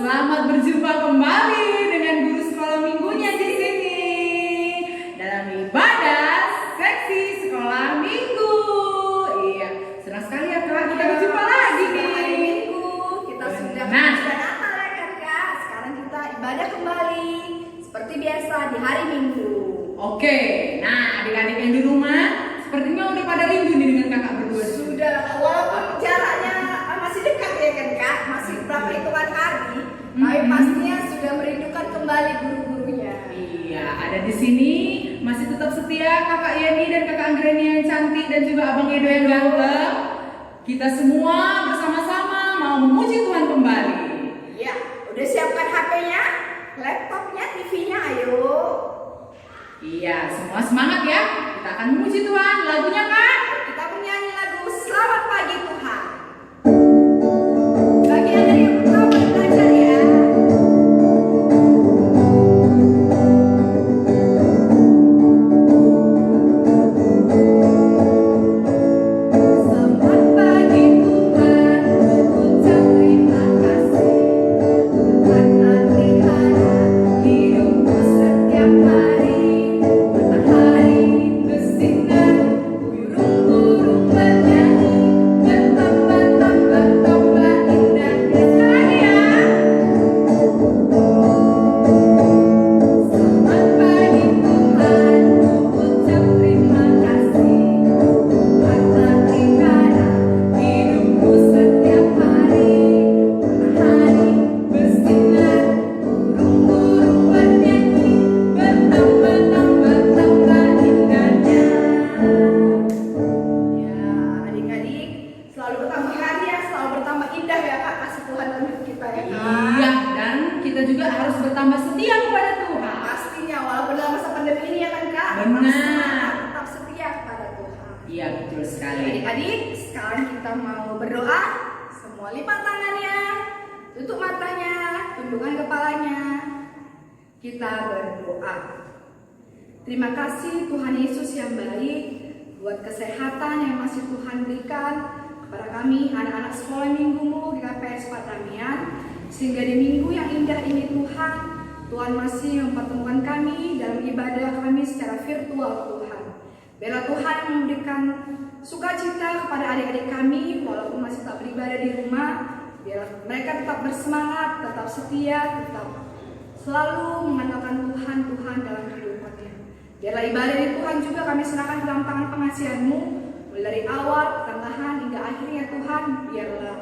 Selamat berjumpa kembali dengan guru sekolah minggunya di sini dalam ibadah seksi sekolah minggu. Iya, senang sekali ya Kak, kita berjumpa lagi nih. Hari Minggu kita sudah Natal ya kan Kak. Sekarang kita ibadah kembali seperti biasa di hari Minggu. Oke, nah adik-adik yang di rumah sepertinya udah pada rindu nih dengan kakak berdua. Sudah, walaupun jaraknya masih dekat ya kan Kak, masih berapa hitungan hari, tapi pastinya sudah merindukan kembali guru-gurunya. Iya, ada di sini masih tetap setia kakak Yeni dan kakak Anggreni yang cantik dan juga abang Edo yang ganteng. Kita semua bersama-sama mau memuji Tuhan kembali. Iya, udah siapkan HP-nya, laptopnya, TV-nya, ayo. Iya, semua semangat ya. Kita akan memuji Tuhan. Lagunya Kak? Kita menyanyi lagu Selamat Pagi Tuhan. Bagian dari yang pertama belajar ya. Selamat pagi Tuhan, ucap terima kasih. Tuhan pelihara hidupku setiap hari. Matahari bersinar, burung-burung bernyanyi, bertambah-tambah indah. Sekali ya. Selamat pagi Tuhan, ucap terima kasih. Tuhan pelihara hidupku setiap hari. Matahari bersinar, burung-burung bernyanyi, bertambah-tambah indahnya. Ya, adik-adik selalu bertambah hari ya, selalu bertambah indah ya Kak, kasih Tuhan dalam hidup kita ya Kak. Iya, dan kita juga harus bertambah setia kepada Tuhan. Pastinya walaupun dalam masa pandemi ini ya kan Kak, Benar. pastinya tetap setia kepada Tuhan. Iya, betul sekali. Adik-adik, sekarang kita mau berdoa. Semua lipat tangannya, tutup matanya, tundukkan kepalanya. Kita berdoa. Terima kasih Tuhan Yesus yang baik buat kesehatan yang masih Tuhan berikan kepada kami anak-anak sekolah minggumu di KPS Pardamian, sehingga di minggu yang indah ini Tuhan masih mempertemukan kami dalam ibadah kami secara virtual Tuhan. Biarlah Tuhan memberikan sukacita kepada adik-adik kami walaupun masih tak beribadah di rumah. Biarlah mereka tetap bersemangat, tetap setia, tetap selalu mengandalkan Tuhan dalam kehidupannya. Biarlah ibadah di Tuhan juga kami serahkan dalam tangan pengasihan-Mu, mulai dari awal, pertengahan hingga akhirnya Tuhan. Biarlah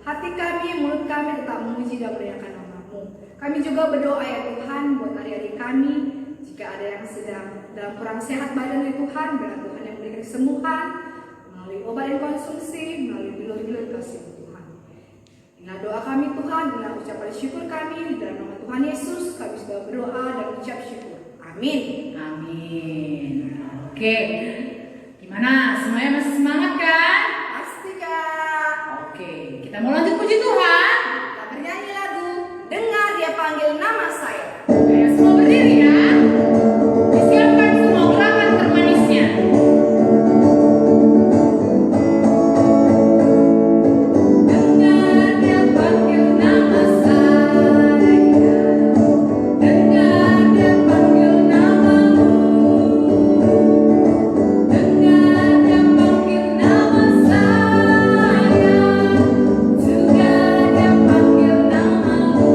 hati kami, mulut kami tetap memuji dan memuliakan nama-Mu. Kami juga berdoa ya Tuhan buat adik-adik kami, jika ada yang sedang dalam kurang sehat badan ya Tuhan, biarlah Tuhan yang memberikan kesembuhan melalui obat dan konsumsi, melalui bilur-bilur kasih Tuhan. Inilah doa kami Tuhan, inilah ucapan syukur kami di dalam nama Tuhan Yesus. Kami sudah berdoa dan ucap syukur. Amin. Amin. Oke. Gimana? Semuanya masih semangat kan? Pasti Kak. Oke, kita mau lanjut puji Tuhan. Kita bernyanyi lagu Dengar Dia Panggil Nama Saya. Ayo semua berdiri ya. Disiapkan semua gerakan termanisnya. Dengar Dia panggil nama saya. Dengar Dia panggil namamu. Dengar Dia panggil nama saya. Juga Dia panggil namamu.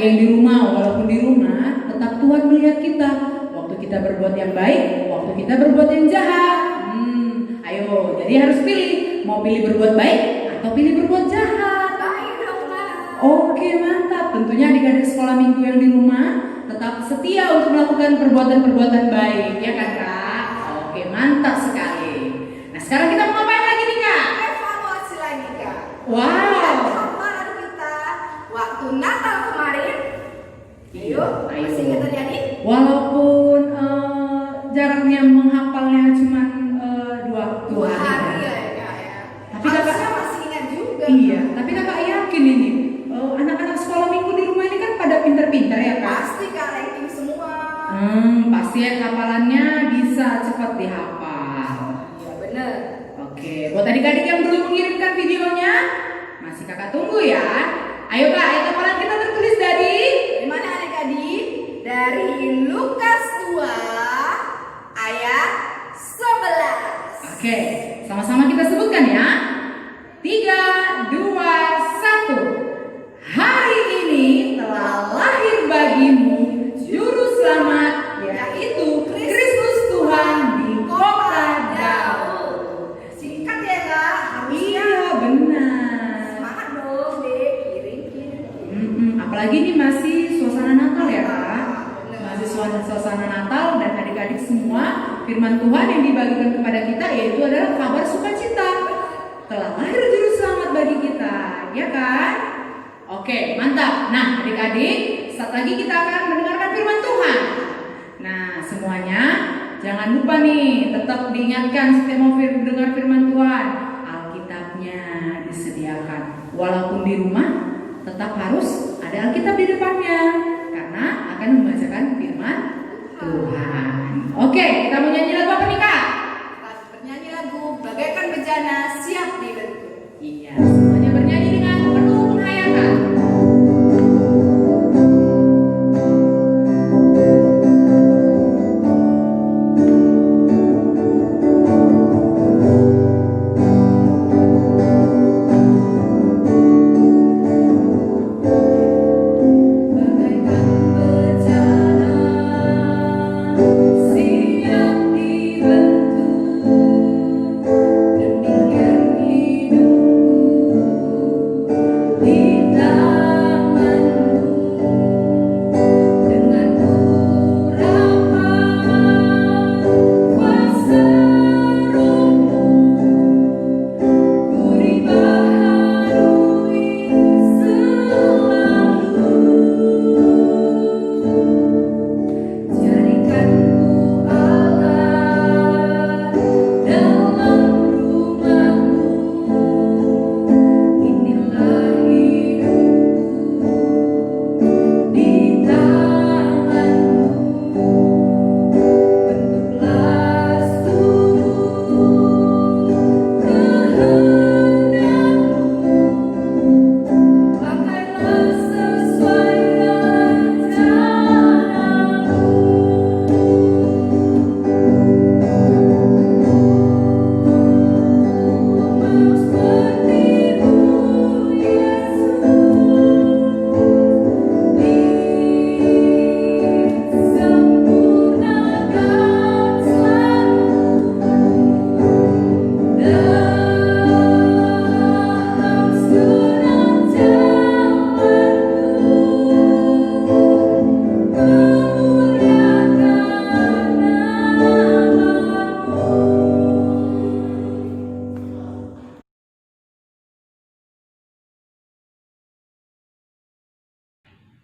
yang di rumah, walaupun di rumah tetap Tuhan melihat kita. Waktu kita berbuat yang baik, waktu kita berbuat yang jahat. Ayo, jadi harus pilih. Mau pilih berbuat baik atau pilih berbuat jahat? Baik dong, Kak. Oke, mantap. Tentunya adik-adik sekolah minggu yang di rumah tetap setia untuk melakukan perbuatan-perbuatan baik, ya kan Kak? Oke, mantap sekali. Nah, sekarang kita mau ngapain lagi nih Kak? Evaluasi lagi, Kak. Wow. Lihat hafalan kita waktu Natal kemarin. Ayo, masih ingat terjadi? Walaupun jaraknya menghafalnya cuma dua hari. Ya, Kak, ya. Tapi Kakak Harusnya masih ingat juga. iya, tapi Kakak yakin ini anak-anak sekolah minggu di rumah ini kan pada pinter-pinter ya Kak? Pasti Kak ranking semua. Pasti ya hafalannya bisa cepat dihafal. Iya bener. Oke, buat adik-adik yang belum mengirimkan videonya, masih Kakak tunggu ya. Ayo Kak, ayat hafalan kita tertulis dari Mana adik-adik? Dari Lukas 2 ayat 11. Oke, sama-sama kita sebutkan ya. 3, 2, 1. Hari ini telah lahir bagimu Juru Selamat, yaitu Kristus Tuhan di kota Daud. Singkat ya Kak, harusnya. Iya benar. Semangat dong, Dek. Kirim. Apalagi ini masih suasana Natal ya Kak. Masih suasana Natal dan adik-adik semua firman Tuhan yang dibagikan kepada kita yaitu adalah kabar sukacita. Telah lahir Juru Selamat bagi kita, ya kan? Oke, mantap. Nah, adik-adik, saat lagi kita akan mendengarkan firman Tuhan. Nah, semuanya jangan lupa nih, tetap diingatkan setiap mau mendengar firman Tuhan, Alkitabnya disediakan. Walaupun di rumah, tetap harus ada Alkitab di depannya karena akan membacakan firman Tuhan. Oke, kita mau nyanyi lagu apa nih Kak? Kita bernyanyi lagu Bagaikan Bejana Siap Dibentuk. Iya, semuanya bernyanyi dengan penuh penghayatan.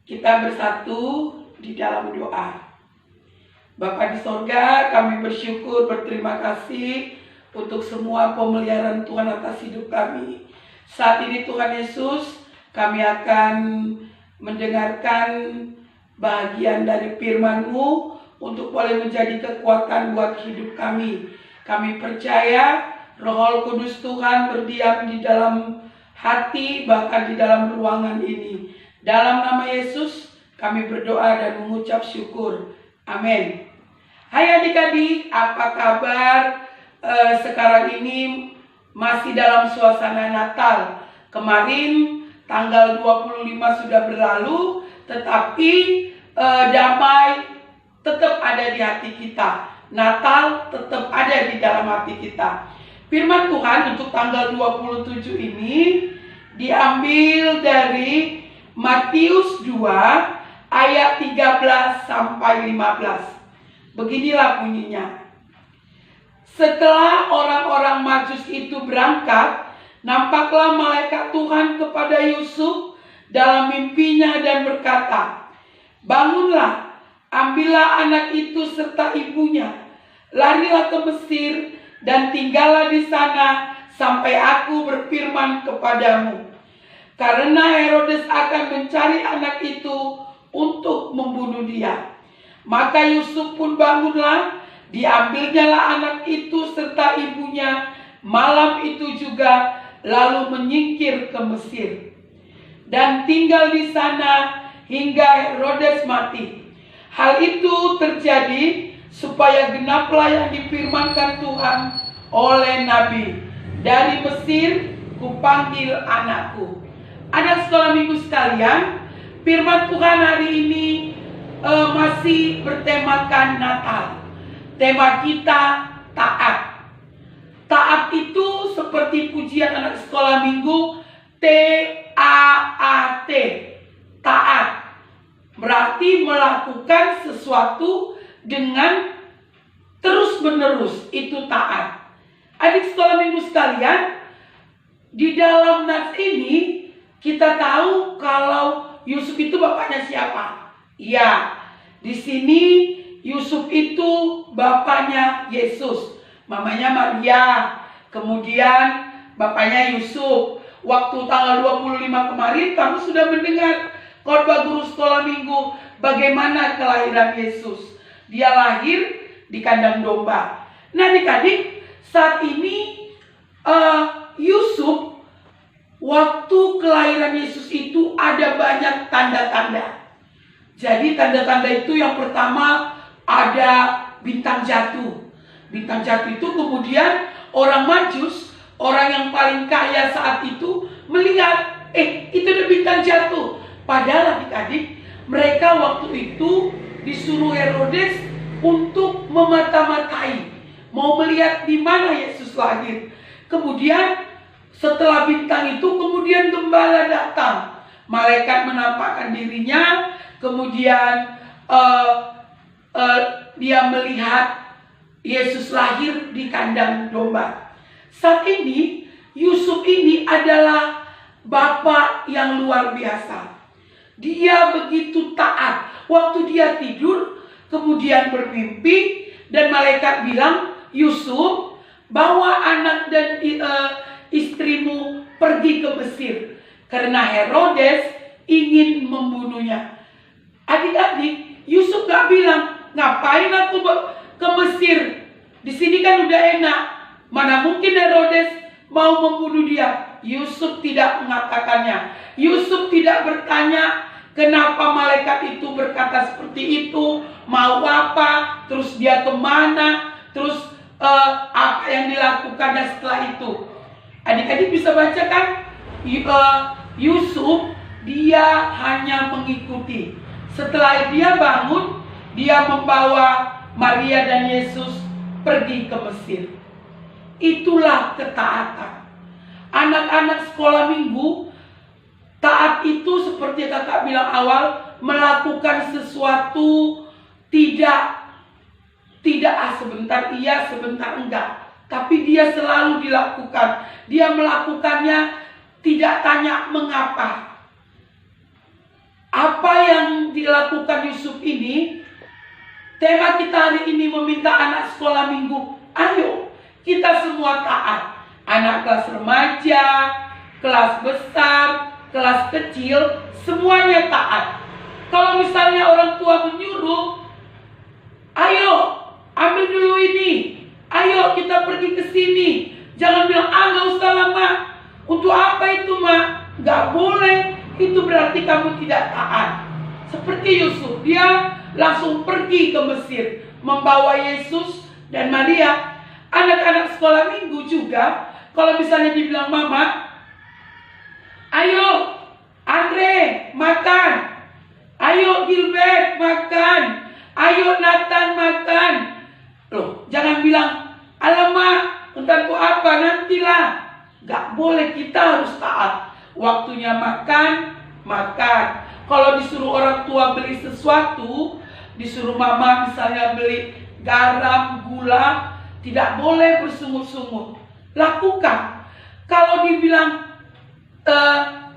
Kita bersatu di dalam doa. Bapa di sorga, kami bersyukur, berterima kasih untuk semua pemeliharaan Tuhan atas hidup kami. Saat ini Tuhan Yesus, kami akan mendengarkan bagian dari firman-Mu untuk boleh menjadi kekuatan buat hidup kami. Kami percaya Roh Kudus Tuhan berdiam di dalam hati, bahkan di dalam ruangan ini. Dalam nama Yesus kami berdoa dan mengucap syukur. Amin. Hai adik-adik, apa kabar? Sekarang ini masih dalam suasana Natal. Kemarin tanggal 25 sudah berlalu, tetapi damai tetap ada di hati kita. Natal tetap ada di dalam hati kita. Firman Tuhan untuk tanggal 27 ini diambil dari Matius 2 ayat 13 sampai 15. Beginilah bunyinya. Setelah orang-orang Majus itu berangkat, nampaklah malaikat Tuhan kepada Yusuf dalam mimpinya dan berkata, "Bangunlah, ambillah anak itu serta ibunya, larilah ke Mesir dan tinggallah di sana sampai aku berfirman kepadamu. Karena Herodes akan mencari anak itu untuk membunuh dia." Maka Yusuf pun bangunlah, diambilnyalah anak itu serta ibunya malam itu juga, lalu menyingkir ke Mesir dan tinggal di sana hingga Herodes mati. Hal itu terjadi supaya genaplah yang difirmankan Tuhan oleh Nabi, "Dari Mesir kupanggil anakku." Anak sekolah minggu sekalian, firman Tuhan hari ini masih bertemakan Natal. Tema kita taat. Taat itu seperti pujian anak sekolah minggu, T-A-A-T. Taat berarti melakukan sesuatu dengan terus-menerus, itu taat. Adik sekolah minggu sekalian, di dalam nas ini kita tahu kalau Yusuf itu bapaknya siapa? Ya, di sini Yusuf itu bapaknya Yesus. Mamanya Maria, kemudian bapaknya Yusuf. Waktu tanggal 25 kemarin kamu sudah mendengar khotbah guru sekolah minggu bagaimana kelahiran Yesus. Dia lahir di kandang domba. Nah adik-adik, saat ini Yusuf, waktu kelahiran Yesus itu ada banyak tanda-tanda. Jadi tanda-tanda itu yang pertama ada bintang jatuh. Bintang jatuh itu kemudian orang Majus, orang yang paling kaya saat itu melihat, itu ada bintang jatuh. Padahal adik-adik, mereka waktu itu disuruh Herodes untuk memata-matai, mau melihat di mana Yesus lahir. Kemudian setelah bintang itu, kemudian gembala datang. Malaikat menampakkan dirinya, kemudian dia melihat Yesus lahir di kandang domba. Saat ini Yusuf ini adalah bapak yang luar biasa. Dia begitu taat. Waktu dia tidur, kemudian bermimpi, dan malaikat bilang, "Yusuf, bawa anak dan istrimu pergi ke Mesir, karena Herodes ingin membunuhnya." Adik-adik, Yusuf gak bilang, "Ngapain aku ke Mesir? Di sini kan udah enak. Mana mungkin Herodes mau membunuh dia." Yusuf tidak mengatakannya. Yusuf tidak bertanya kenapa malaikat itu berkata seperti itu, mau apa, terus dia kemana, terus apa yang dilakukan dan setelah itu. Adik-adik bisa baca kan? Yusuf dia hanya mengikuti. Setelah dia bangun, dia membawa Maria dan Yesus pergi ke Mesir. Itulah ketaatan. Anak-anak sekolah minggu, taat itu seperti kakak bilang awal, melakukan sesuatu tidak sebentar iya, sebentar enggak. Tapi dia selalu dilakukan. Dia melakukannya tidak tanya mengapa. Apa yang dilakukan Yusuf ini, tema kita hari ini meminta anak sekolah minggu, ayo kita semua taat. Anak kelas remaja, kelas besar, kelas kecil, semuanya taat. Kalau misalnya orang tua menyuruh, ayo ambil dulu ini, ayo kita pergi ke sini. Jangan bilang, nggak usah lama. Untuk apa itu, Ma? Nggak boleh. Itu berarti kamu tidak taat. Seperti Yusuf, dia langsung pergi ke Mesir, membawa Yesus dan Maria. Anak-anak sekolah minggu juga, kalau misalnya dibilang mama, ayo Andre makan, Zed makan, ayo Nathan makan. Loh, jangan bilang, alamak, entar kok apa, nantilah. Gak boleh, kita harus taat. Waktunya makan, makan. Kalau disuruh orang tua beli sesuatu, disuruh mama misalnya beli garam, gula, tidak boleh bersungut-sungut. Lakukan. Kalau dibilang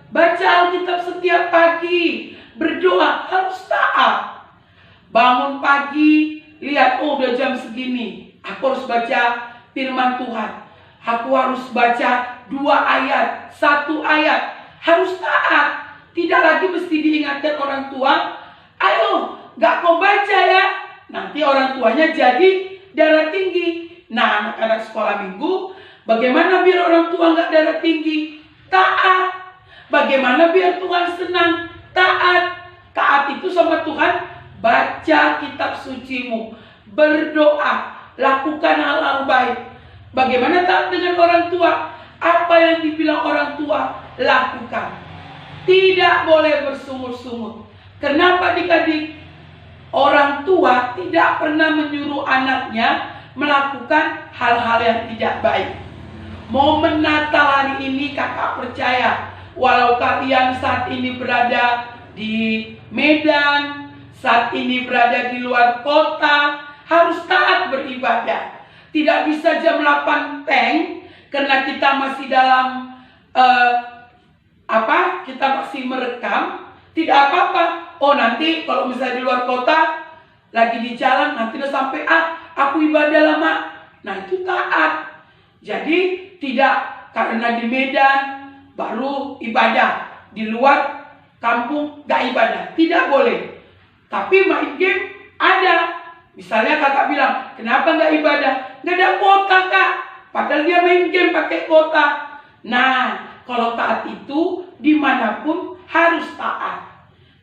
baca Alkitab setiap pagi, berdoa, harus taat. Bangun pagi, lihat, oh udah jam segini, aku harus baca firman Tuhan. Aku harus baca 2 ayat, 1 ayat. Harus taat. Tidak lagi mesti diingatkan orang tua, ayo, gak kau baca ya. Nanti orang tuanya jadi darah tinggi. Nah, anak-anak sekolah minggu, bagaimana biar orang tua gak darah tinggi? Taat. Bagaimana biar Tuhan senang? Taat. Taat itu sama Tuhan. Baca kitab sucimu, berdoa, lakukan hal-hal baik. Bagaimana taat dengan orang tua? Apa yang dibilang orang tua, lakukan. Tidak boleh bersungut-sungut. Kenapa adik-adik? Orang tua tidak pernah menyuruh anaknya melakukan hal-hal yang tidak baik. Momen Natal hari ini kakak percaya, walau kalian saat ini berada di Medan, saat ini berada di luar kota, harus taat beribadah. Tidak bisa jam 8 teng, karena kita masih dalam kita masih merekam. Tidak apa-apa. Oh, nanti kalau misalnya di luar kota, lagi di jalan, nanti udah sampai aku ibadah lama. Nah, itu taat. Jadi tidak karena di Medan baru ibadah, di luar kampung gak ibadah. Tidak boleh. Tapi main game ada. Misalnya kakak bilang, kenapa gak ibadah? Gak ada kuota kak. Padahal dia main game pakai kuota. Nah, kalau taat itu dimanapun harus taat.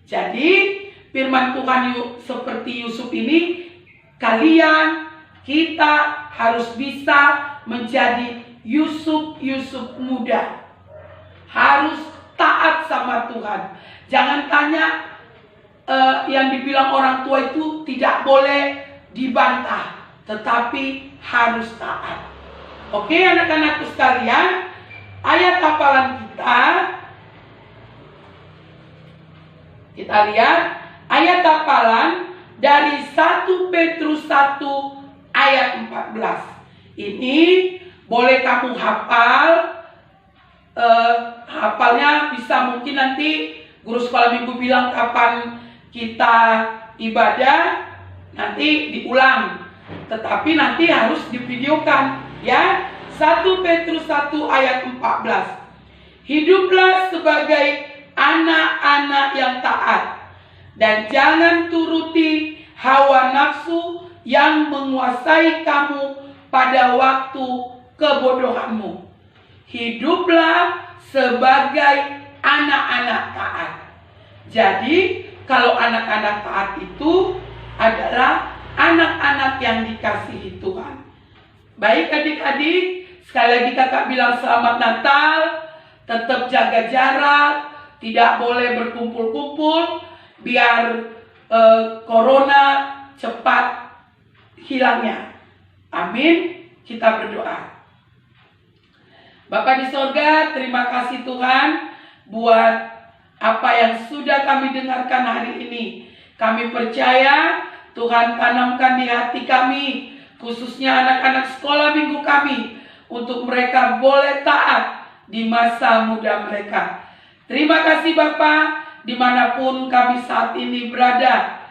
Jadi firman Tuhan seperti Yusuf ini, kalian, kita harus bisa menjadi Yusuf muda. Harus taat sama Tuhan. Jangan tanya yang dibilang orang tua itu tidak boleh dibantah, tetapi harus taat. Oke anak-anakku sekalian, ayat hafalan kita lihat ayat hafalan dari 1 Petrus 1 ayat 14. Ini boleh kamu hafal. Hafalnya bisa mungkin nanti guru sekolah minggu bilang kapan kita ibadah, nanti diulang. Tetapi nanti harus divideokan ya. 1 Petrus 1 ayat 14. Hiduplah sebagai anak-anak yang taat, dan jangan turuti hawa nafsu yang menguasai kamu pada waktu kebodohanmu. Hiduplah sebagai anak-anak taat. Jadi kalau anak-anak taat itu adalah anak-anak yang dikasihi Tuhan. Baik adik-adik, sekali lagi kakak bilang selamat Natal. Tetap jaga jarak, tidak boleh berkumpul-kumpul, biar corona cepat hilangnya. Amin. Kita berdoa. Bapa di sorga, terima kasih Tuhan buat apa yang sudah kami dengarkan hari ini. Kami percaya Tuhan tanamkan di hati kami, khususnya anak-anak sekolah minggu kami, untuk mereka boleh taat di masa muda mereka. Terima kasih Bapa, dimanapun kami saat ini berada,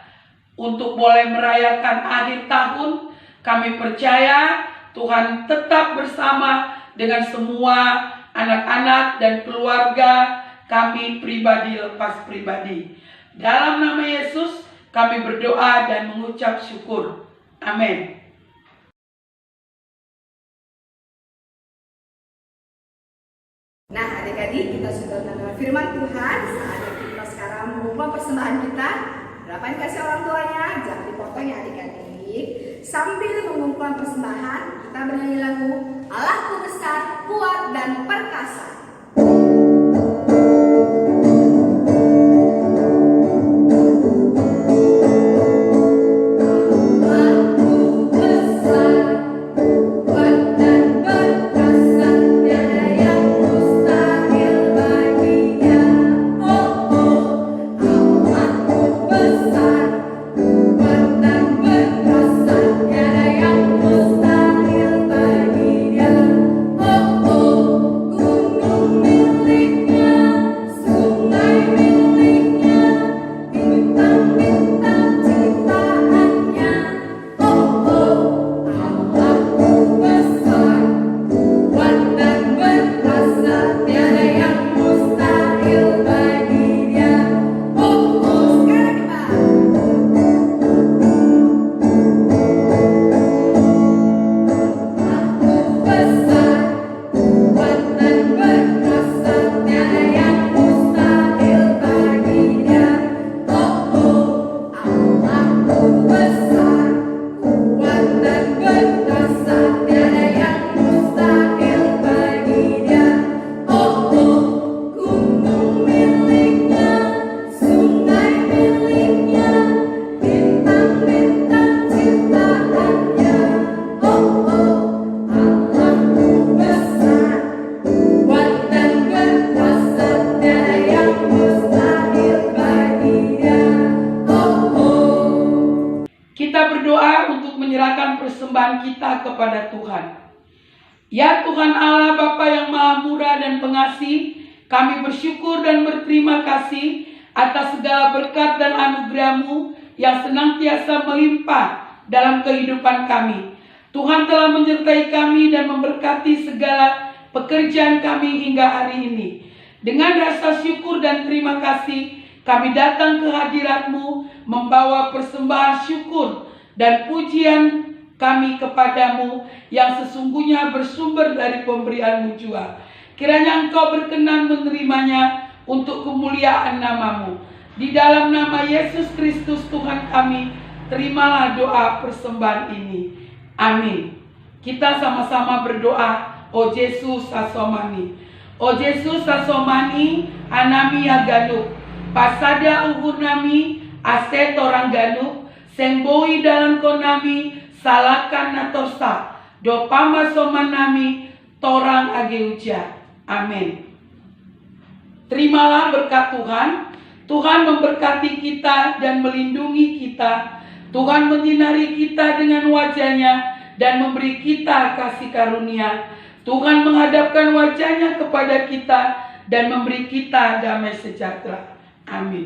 untuk boleh merayakan akhir tahun. Kami percaya Tuhan tetap bersama dengan semua anak-anak dan keluarga kami pribadi lepas pribadi. Dalam nama Yesus kami berdoa dan mengucap syukur. Amin. Nah adik-adik, kita sudah mendengar firman Tuhan. Saatnya kita sekarang mengumpulkan persembahan kita. Berapa yang kasih orang tuanya? Jangan dipotong ya adik-adik. Sambil mengumpulkan persembahan, kita bernyanyi lagu Allahku besar, kuat dan perkasa. persembahan kita kepada Tuhan. Ya Tuhan Allah Bapa yang Maha Murah dan Pengasih, kami bersyukur dan berterima kasih atas segala berkat dan anugerah-Mu yang senantiasa melimpah dalam kehidupan kami. Tuhan telah menyertai kami dan memberkati segala pekerjaan kami hingga hari ini. Dengan rasa syukur dan terima kasih, kami datang ke hadirat-Mu membawa persembahan syukur dan pujian kami kepadamu yang sesungguhnya bersumber dari pemberian-Mu jua. Kiranya Engkau berkenan menerimanya untuk kemuliaan nama-Mu. Di dalam nama Yesus Kristus Tuhan kami, terimalah doa persembahan ini. Amin. Kita sama-sama berdoa. O Yesus asomani. O Yesus asomani anami aganuk. Pasada uhur nami aset orang ganuk. Sengboi dalam konami salakan natorsa. Dopama soman nami torang ageuja. Amin. Terimalah berkat Tuhan. Tuhan memberkati kita dan melindungi kita. Tuhan menyinari kita dengan wajah-Nya dan memberi kita kasih karunia. Tuhan menghadapkan wajah-Nya kepada kita dan memberi kita damai sejahtera. Amin.